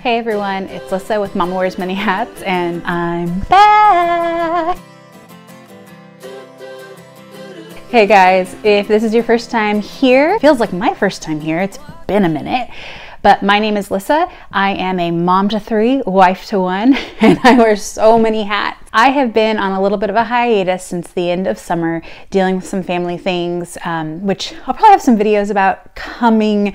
Hey everyone, it's Lissa with Mama Wears Many Hats, and I'm back! Hey guys, if this is your first time here, feels like my first time here, it's been a minute, but my name is Lissa. I am a mom to 3, wife to 1, and I wear so many hats. I have been on a little bit of a hiatus since the end of summer, dealing with some family things, which I'll probably have some videos about coming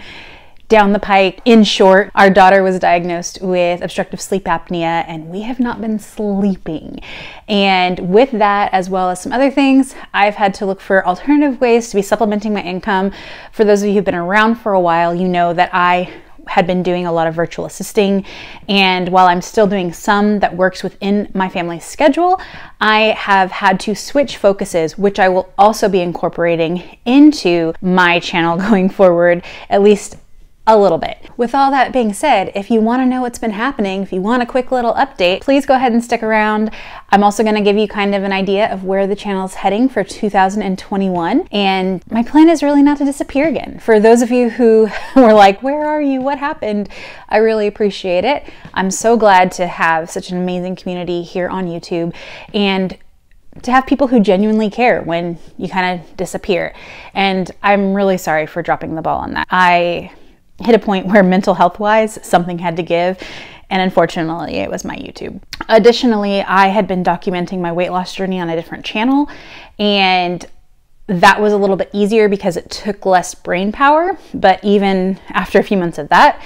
down the pike. In short, our daughter was diagnosed with obstructive sleep apnea and we have not been sleeping. And with that, as well as some other things, I've had to look for alternative ways to be supplementing my income. For those of you who've been around for a while, you know that I had been doing a lot of virtual assisting, and while I'm still doing some that works within my family's schedule, I have had to switch focuses, which I will also be incorporating into my channel going forward, at least a little bit. With all that being said, if you want to know what's been happening, if you want a quick little update, please go ahead and stick around. I'm also going to give you kind of an idea of where the channel's heading for 2021, and my plan is really not to disappear again. For those of you who were like, where are you? What happened? I really appreciate it. I'm so glad to have such an amazing community here on YouTube, and to have people who genuinely care when you kind of disappear. And I'm really sorry for dropping the ball on that. I hit a point where mental health wise something had to give, and unfortunately it was my YouTube. Additionally, I had been documenting my weight loss journey on a different channel, and that was a little bit easier because it took less brain power, but even after a few months of that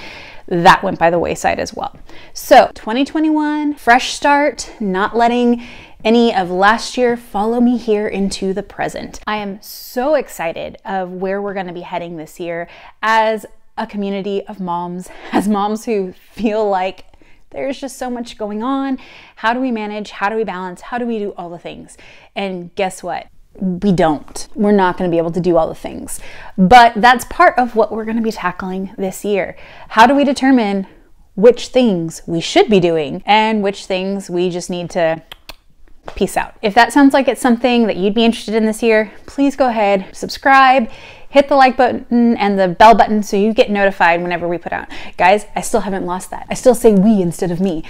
went by the wayside as well. So 2021, fresh start, not letting any of last year follow me here into the present. I am so excited of where we're going to be heading this year as a community of moms, as moms who feel like there's just so much going on. How do we manage? How do we balance? How do we do all the things? And guess what? We don't. We're not going to be able to do all the things. But that's part of what we're going to be tackling this year. How do we determine which things we should be doing and which things we just need to peace out? If that sounds like it's something that you'd be interested in this year, please go ahead, subscribe, hit the like button and the bell button so you get notified whenever we put out. Guys, I still haven't lost that. I still say we instead of me.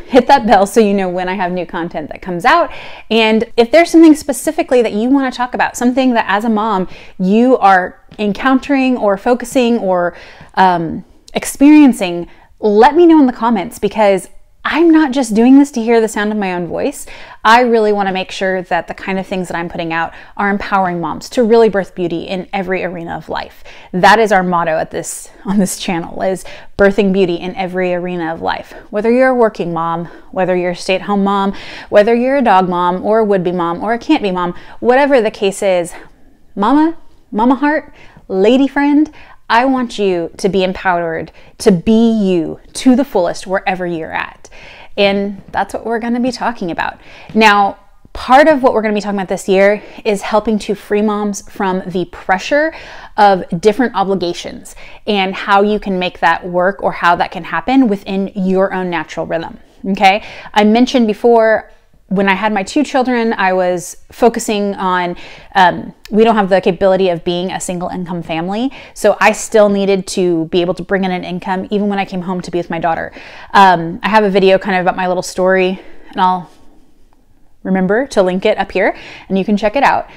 Hit that bell so you know when I have new content that comes out. And if there's something specifically that you want to talk about, something that as a mom you are encountering or focusing or experiencing, let me know in the comments, because I'm not just doing this to hear the sound of my own voice. I really want to make sure that the kind of things that I'm putting out are empowering moms to really birth beauty in every arena of life. That is our motto on this channel, is birthing beauty in every arena of life. Whether you're a working mom, whether you're a stay-at-home mom, whether you're a dog mom or a would-be mom or a can't-be mom, whatever the case is, mama heart, lady friend, I want you to be empowered to be you to the fullest wherever you're at. And that's what we're going to be talking about. Now, part of what we're going to be talking about this year is helping to free moms from the pressure of different obligations and how you can make that work, or how that can happen within your own natural rhythm. Okay? I mentioned before, when I had my 2 children, I was focusing on, we don't have the capability of being a single income family. So I still needed to be able to bring in an income even when I came home to be with my daughter. I have a video kind of about my little story, and I'll remember to link it up here and you can check it out.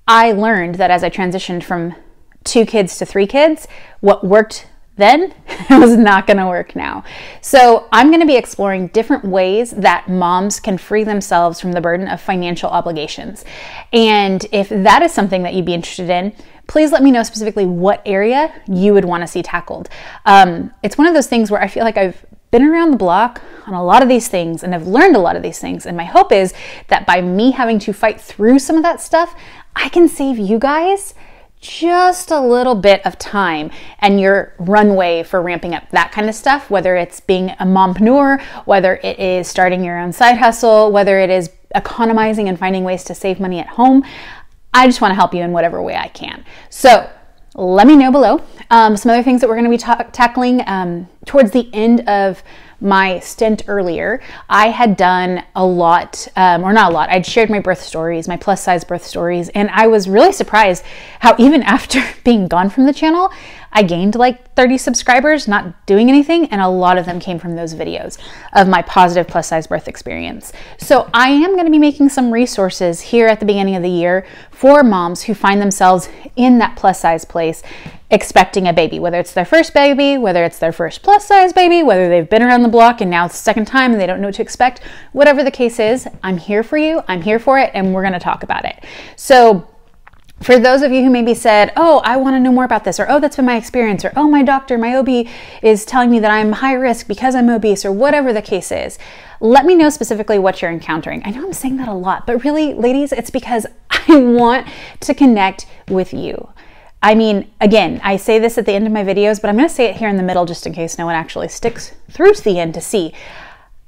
I learned that as I transitioned from 2 kids to 3 kids, what worked then was not going to work now. So I'm going to be exploring different ways that moms can free themselves from the burden of financial obligations. And if that is something that you'd be interested in, please let me know specifically what area you would want to see tackled. It's one of those things where I feel like I've been around the block on a lot of these things and I've learned a lot of these things. And my hope is that by me having to fight through some of that stuff, I can save you guys just a little bit of time and your runway for ramping up that kind of stuff, whether it's being a mompreneur, whether it is starting your own side hustle, whether it is economizing and finding ways to save money at home. I just want to help you in whatever way I can. So let me know below some other things that we're going to be tackling towards the end of my stint earlier, I had done a lot, or not a lot, I'd shared my birth stories, my plus size birth stories, and I was really surprised how even after being gone from the channel, I gained like 30 subscribers not doing anything, and a lot of them came from those videos of my positive plus size birth experience. So I am going to be making some resources here at the beginning of the year for moms who find themselves in that plus size place expecting a baby, whether it's their first baby, whether it's their first plus size baby, whether they've been around the block and now it's the second time and they don't know what to expect. Whatever the case is, I'm here for you, I'm here for it, and we're going to talk about it. So for those of you who maybe said, oh, I want to know more about this, or oh, that's been my experience, or oh, my doctor, my OB is telling me that I'm high risk because I'm obese, or whatever the case is, let me know specifically what you're encountering. I know I'm saying that a lot, but really, ladies, it's because I want to connect with you. I mean, again, I say this at the end of my videos, but I'm going to say it here in the middle just in case no one actually sticks through to the end to see.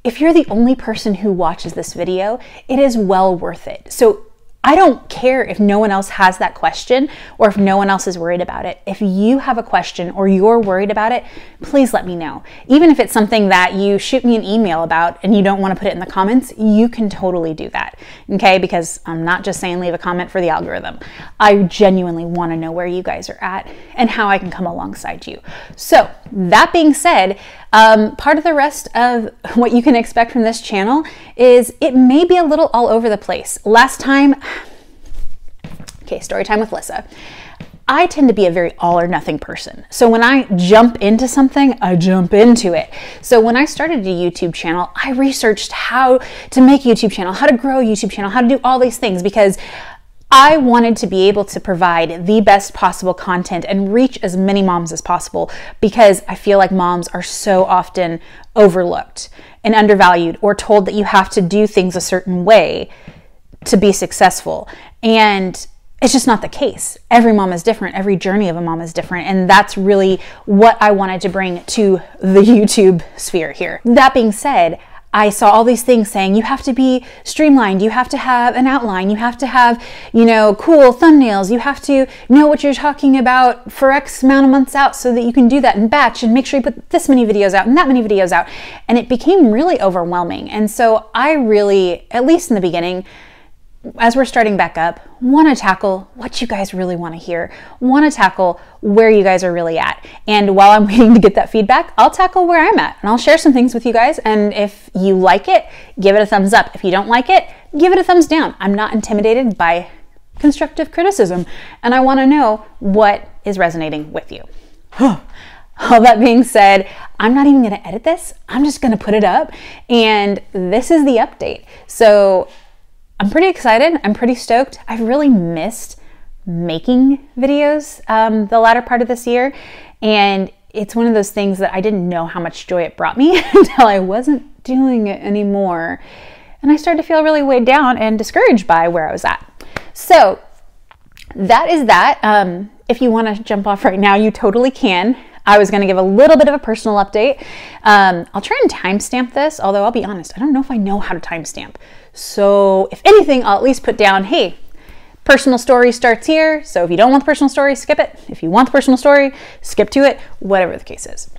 If you're the only person who watches this video, it is well worth it. So I don't care if no one else has that question or if no one else is worried about it. If you have a question or you're worried about it, please let me know. Even if it's something that you shoot me an email about and you don't want to put it in the comments, you can totally do that, okay? Because I'm not just saying leave a comment for the algorithm. I genuinely want to know where you guys are at and how I can come alongside you. So that being said, part of the rest of what you can expect from this channel is it may be a little all over the place. Last time, okay, story time with Lissa. I tend to be a very all or nothing person. So when I jump into something, I jump into it. So when I started a YouTube channel, I researched how to make a YouTube channel, how to grow a YouTube channel, how to do all these things, because I wanted to be able to provide the best possible content and reach as many moms as possible, because I feel like moms are so often overlooked and undervalued, or told that you have to do things a certain way to be successful. And it's just not the case. Every mom is different. Every journey of a mom is different. And that's really what I wanted to bring to the YouTube sphere here. That being said, I saw all these things saying you have to be streamlined, you have to have an outline, you have to have, you know, cool thumbnails, you have to know what you're talking about for X amount of months out so that you can do that in batch and make sure you put this many videos out and that many videos out. And it became really overwhelming. And so I really, at least in the beginning, as we're starting back up, want to tackle what you guys really want to hear, want to tackle where you guys are really at. And while I'm waiting to get that feedback, I'll tackle where I'm at and I'll share some things with you guys. And if you like it, give it a thumbs up. If you don't like it, give it a thumbs down. I'm not intimidated by constructive criticism, and I want to know what is resonating with you. All that being said, I'm not even going to edit this. I'm just going to put it up, and this is the update. So I'm pretty excited. I'm pretty stoked. I've really missed making videos the latter part of this year. And it's one of those things that I didn't know how much joy it brought me until I wasn't doing it anymore. And I started to feel really weighed down and discouraged by where I was at. So that is that. If you want to jump off right now, you totally can. I was going to give a little bit of a personal update. I'll try and timestamp this, although I'll be honest, I don't know if I know how to timestamp. So if anything, I'll at least put down, hey, personal story starts here. So if you don't want the personal story, skip it. If you want the personal story, skip to it, whatever the case is.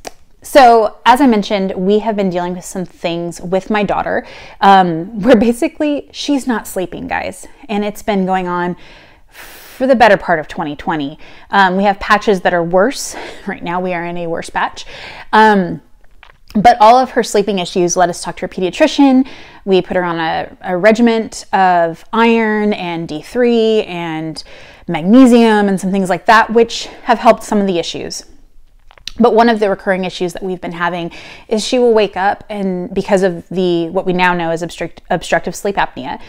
So as I mentioned, we have been dealing with some things with my daughter where basically she's not sleeping, guys. And it's been going on for the better part of 2020. We have patches that are worse. Right now we are in a worse patch. But all of her sleeping issues led us to talk to her pediatrician. We put her on a regimen of iron and D3 and magnesium and some things like that, which have helped some of the issues. But one of the recurring issues that we've been having is she will wake up, and because of what we now know is obstructive sleep apnea.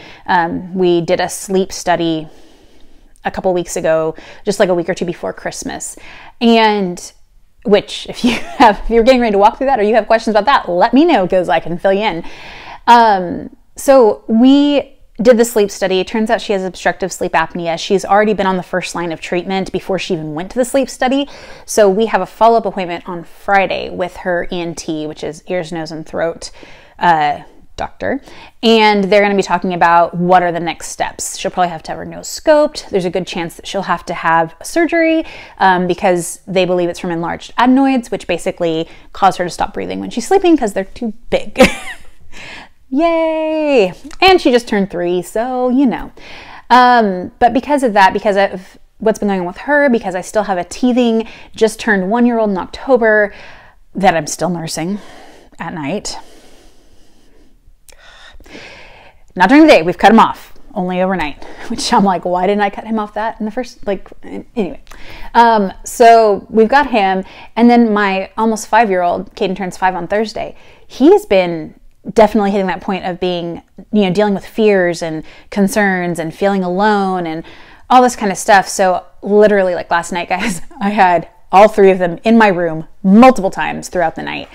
We did a sleep study a couple weeks ago, just like a week or two before Christmas. And which if you're getting ready to walk through that or you have questions about that, let me know because I can fill you in. So we did the sleep study. It turns out she has obstructive sleep apnea. She's already been on the first line of treatment before she even went to the sleep study. So we have a follow-up appointment on Friday with her ENT, which is ears, nose, and throat doctor, and they're going to be talking about what are the next steps. She'll probably have to have her nose scoped. There's a good chance that she'll have to have surgery because they believe it's from enlarged adenoids, which basically cause her to stop breathing when she's sleeping because they're too big. Yay! And she just turned 3, so you know. But because of that, because of what's been going on with her, because I still have a teething, just turned 1-year-old in October that I'm still nursing at night. Not during the day, we've cut him off, only overnight, which I'm like, why didn't I cut him off that in the first, anyway. So we've got him, and then my almost 5-year-old, Caden turns 5 on Thursday. He's been definitely hitting that point of being, dealing with fears and concerns and feeling alone and all this kind of stuff. So literally, like last night, guys, I had all 3 of them in my room multiple times throughout the night.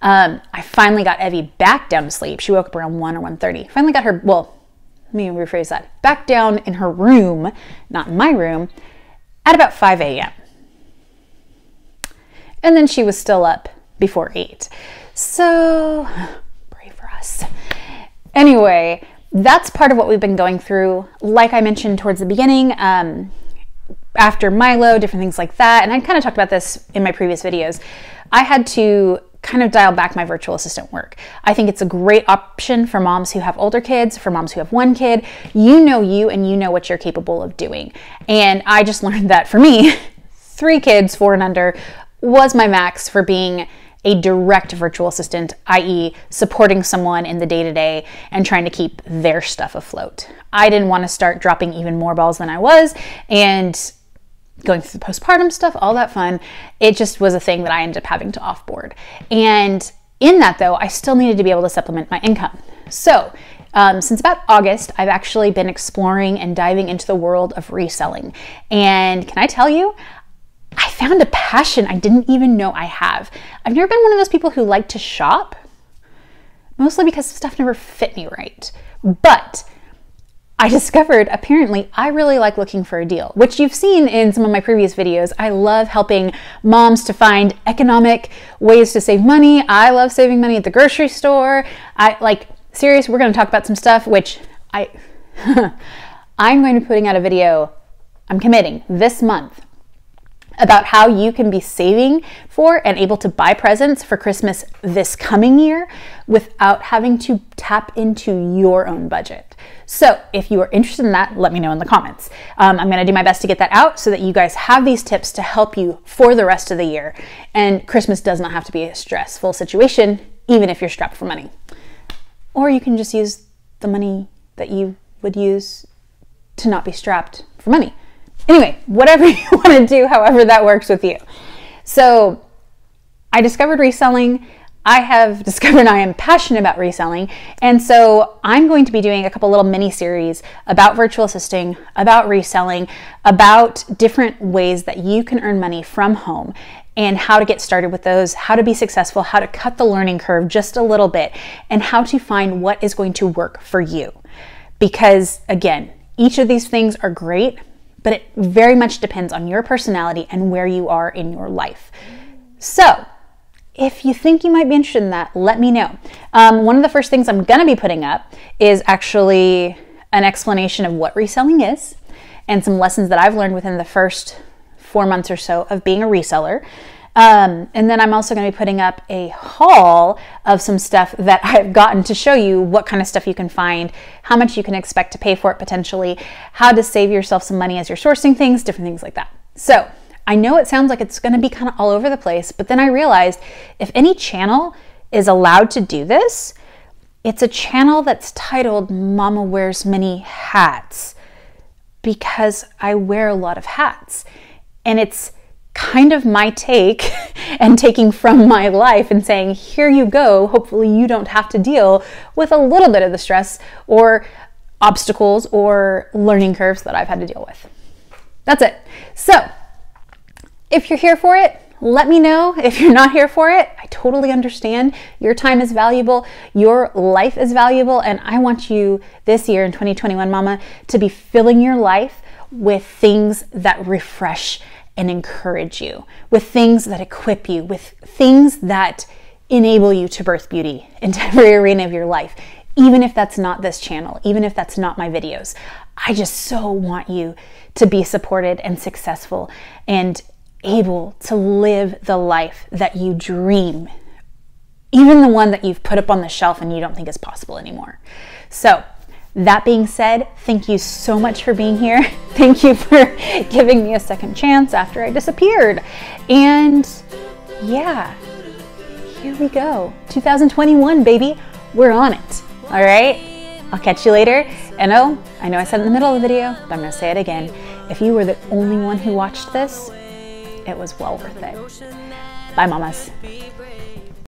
I finally got Evie back down to sleep. She woke up around 1 or 1:30. Finally got her, well, let me rephrase that, back down in her room, not in my room, at about 5 a.m. And then she was still up before 8. So pray for us. Anyway, that's part of what we've been going through. Like I mentioned towards the beginning, after Milo, different things like that. And I kind of talked about this in my previous videos. I had to kind of dial back my virtual assistant work. I think it's a great option for moms who have older kids, for moms who have 1 kid. You know you, and you know what you're capable of doing. And I just learned that for me, 3 kids, 4 and under, was my max for being a direct virtual assistant, i.e. supporting someone in the day-to-day and trying to keep their stuff afloat. I didn't want to start dropping even more balls than I was, and going through the postpartum stuff, all that fun. It just was a thing that I ended up having to offboard. And in that though, I still needed to be able to supplement my income. So since about August, I've actually been exploring and diving into the world of reselling. And can I tell you, I found a passion I didn't even know I have. I've never been one of those people who like to shop, mostly because stuff never fit me right. But I discovered apparently I really like looking for a deal, which you've seen in some of my previous videos. I love helping moms to find economic ways to save money. I love saving money at the grocery store. Serious, we're going to talk about some stuff, which I'm going to be putting out a video, I'm committing, this month, about how you can be saving for and able to buy presents for Christmas this coming year without having to tap into your own budget. So if you are interested in that, let me know in the comments. I'm going to do my best to get that out so that you guys have these tips to help you for the rest of the year. And Christmas does not have to be a stressful situation, even if you're strapped for money. Or you can just use the money that you would use to not be strapped for money. Anyway, whatever you want to do, however that works with you. So I discovered reselling. I have discovered I am passionate about reselling. And so I'm going to be doing a couple little mini series about virtual assisting, about reselling, about different ways that you can earn money from home and how to get started with those, how to be successful, how to cut the learning curve just a little bit, and how to find what is going to work for you. Because again, each of these things are great, but it very much depends on your personality and where you are in your life. So if you think you might be interested in that, let me know. One of the first things I'm gonna be putting up is actually an explanation of what reselling is and some lessons that I've learned within the first 4 months or so of being a reseller. And then I'm also going to be putting up a haul of some stuff that I've gotten to show you what kind of stuff you can find, how much you can expect to pay for it potentially, how to save yourself some money as you're sourcing things, different things like that. So I know it sounds like it's going to be kind of all over the place, but then I realized if any channel is allowed to do this, it's a channel that's titled Mama Wears Many Hats, because I wear a lot of hats. And it's kind of my take and taking from my life and saying, here you go. Hopefully you don't have to deal with a little bit of the stress or obstacles or learning curves that I've had to deal with. That's it. So if you're here for it, let me know. If you're not here for it, I totally understand. Your time is valuable. Your life is valuable. And I want you this year in 2021, Mama, to be filling your life with things that refresh and encourage you, with things that equip you, with things that enable you to birth beauty into every arena of your life, even if that's not this channel, even if that's not my videos. I just so want you to be supported and successful and able to live the life that you dream, even the one that you've put up on the shelf and you don't think is possible anymore. So that being said, thank you so much for being here. Thank you for giving me a second chance after I disappeared. And yeah, here we go. 2021, baby. We're on it. All right? I'll catch you later. And oh, I know I said it in the middle of the video, but I'm going to say it again. If you were the only one who watched this, it was well worth it. Bye, mamas.